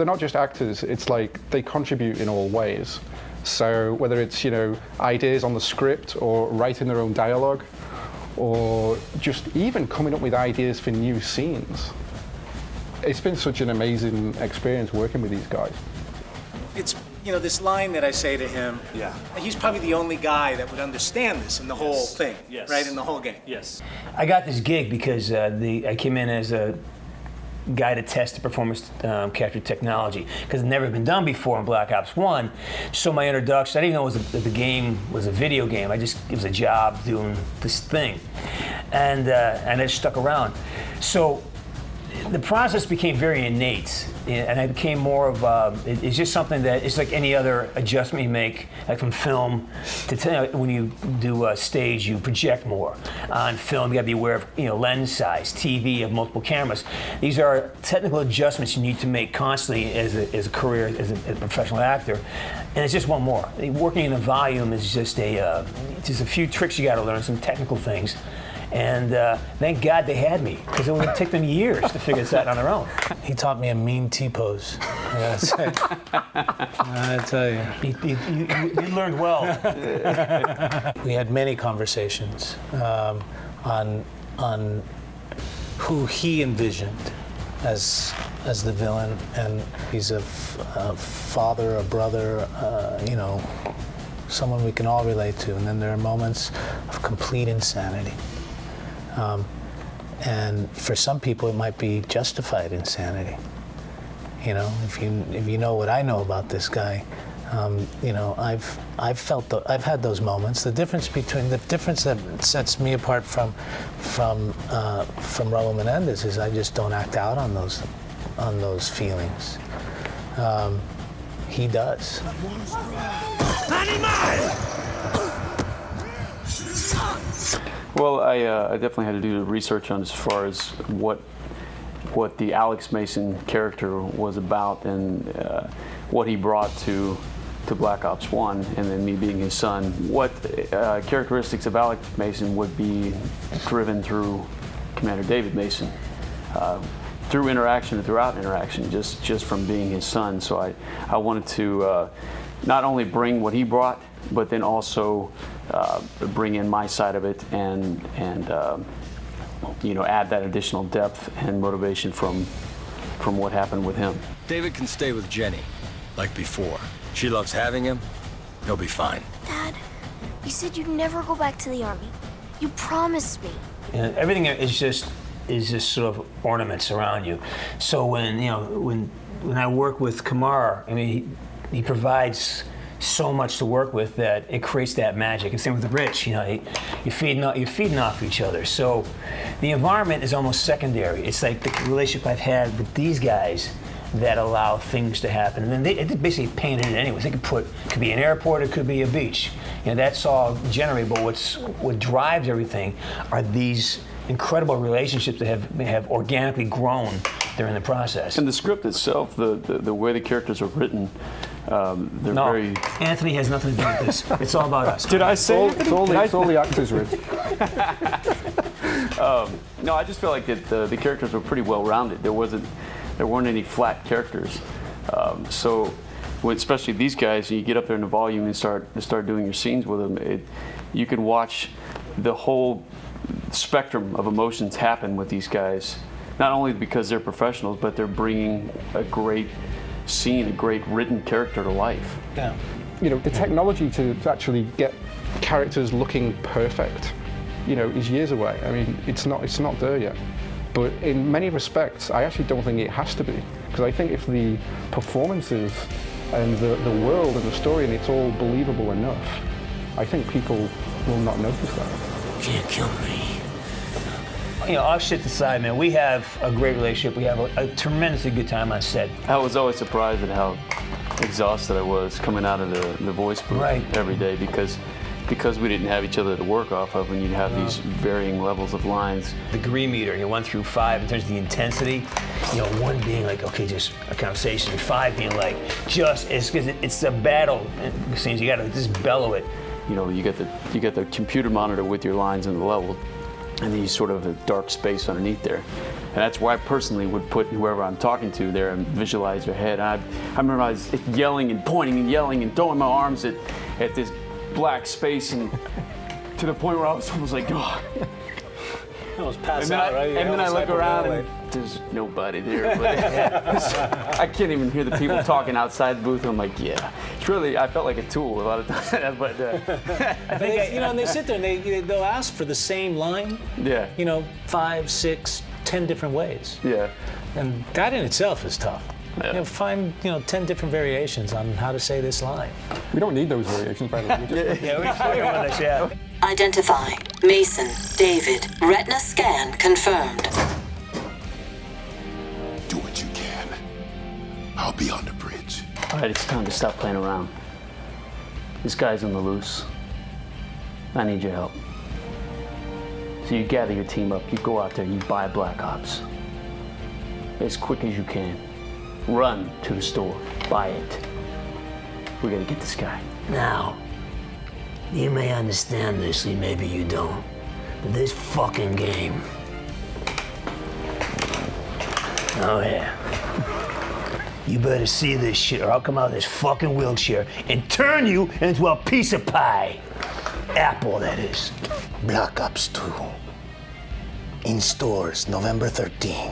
they're not just actors, it's like they contribute in all ways. So whether it's, ideas on the script or writing their own dialogue, or just even coming up with ideas for new scenes. It's been such an amazing experience working with these guys. It's, this line that I say to him, he's probably the only guy that would understand this in the whole thing, right, in the whole game. Yes. I got this gig because I came in as a guy to test the performance capture technology, because it had never been done before in Black Ops 1. So my introduction, I didn't even know the game was a video game. It was a job doing this thing. And I just stuck around. So the process became very innate, and I became more of it's just something that it's like any other adjustment you make, like from film to when you do a stage, you project more. On film, you got to be aware of lens size, TV, you have multiple cameras. These are technical adjustments you need to make constantly as a career, as a professional actor, and it's just one more. Working in a volume is just a few tricks you got to learn, some technical things. And thank God they had me, because it would take them years to figure this out on their own. He taught me a mean T-pose, I gotta say. I tell you. You learned well. We had many conversations on who he envisioned as the villain, and he's a father, a brother, someone we can all relate to. And then there are moments of complete insanity. And for some people, it might be justified insanity. If you know what I know about this guy, I've had those moments. The difference that sets me apart from Raul Menendez is I just don't act out on those feelings. He does. Well, I definitely had to do the research on as far as what the Alex Mason character was about, and what he brought to Black Ops 1, and then me being his son. What characteristics of Alex Mason would be driven through Commander David Mason, through interaction and throughout interaction, just from being his son. So I wanted to not only bring what he brought, but then also bring in my side of it and add that additional depth and motivation from what happened with him. David can stay with Jenny, like before. She loves having him. He'll be fine. Dad, you said you'd never go back to the Army. You promised me. And everything is just sort of ornaments around you. So when I work with Kamar, he provides so much to work with that it creates that magic. And same with Rich, you're feeding off each other. So the environment is almost secondary. It's like the relationship I've had with these guys that allow things to happen. And then they basically painted it anyways. It could be an airport, it could be a beach. That's all generated, but what drives everything are these incredible relationships that have organically grown during the process. And the script itself, the way the characters are written, they're very... Anthony has nothing to do with this. It's all about us. Did I say it's all the actors, Rich. No, I just feel like that the characters were pretty well rounded. There weren't any flat characters. So, especially these guys, you get up there in the volume and start doing your scenes with them. You can watch the whole spectrum of emotions happen with these guys. Not only because they're professionals, but they're bringing a great scene, a great written character to life. Yeah. The technology to actually get characters looking perfect, is years away. It's not there yet. But in many respects, I actually don't think it has to be. Because I think if the performances and the world and the story and it's all believable enough, I think people will not notice that. You can't kill me. All shit aside, man, we have a great relationship. We have a tremendously good time on set. I was always surprised at how exhausted I was coming out of the voice booth every day because we didn't have each other to work off of, and you'd have these varying levels of lines. The degree meter, 1 through 5 in terms of the intensity, 1 being like, okay, just a conversation, 5 being like, just, because it's a battle. It seems you gotta just bellow it. You get the computer monitor with your lines and the level, and he's sort of a dark space underneath there. And that's why I personally would put whoever I'm talking to there and visualize their head. I remember I was yelling and pointing and yelling and throwing my arms at this black space, and to the point where I was almost like, oh. Almost pass out, right? And then I look around and there's nobody there. But I can't even hear the people talking outside the booth. I'm like, yeah. It's really, I felt like a tool a lot of times. But I think, and they sit there and they'll ask for the same line. Yeah. 5, 6, 10 different ways. Yeah. And that in itself is tough. Yeah. Find 10 different variations on how to say this line. We don't need those variations, by the way. Yeah. Identify Mason David. Retina scan confirmed. Do what you can. I'll be on the bridge. All right, it's time to stop playing around. This guy's on the loose. I need your help. So you gather your team up, you go out there, you buy Black Ops. As quick as you can. Run to the store, buy it. We gotta get this guy. Now, you may understand this, maybe you don't, but this fucking game. Oh yeah. You better see this shit, or I'll come out of this fucking wheelchair and turn you into a piece of pie. Apple, that is. Black Ops 2. In stores November 13.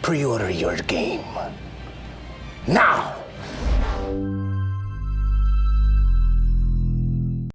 Pre-order your game. Now!